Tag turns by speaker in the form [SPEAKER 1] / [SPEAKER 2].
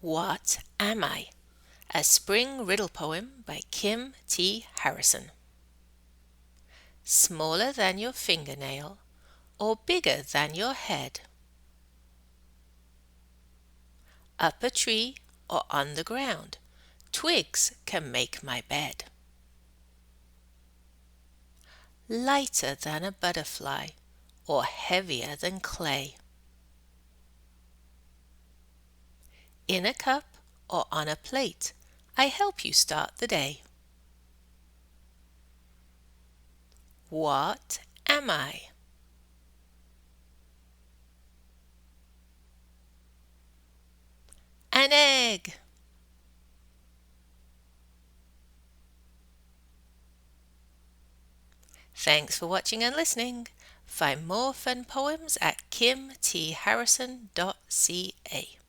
[SPEAKER 1] What am I? A spring riddle poem by Kim T. Harrison. Smaller than your fingernail or bigger than your head? Up a tree or on the ground, twigs can make my bed. Lighter than a butterfly or heavier than clay? In a cup or on a plate, I help you start the day. What am I? An egg. Thanks for watching and listening. Find more fun poems at kimtharrison.ca.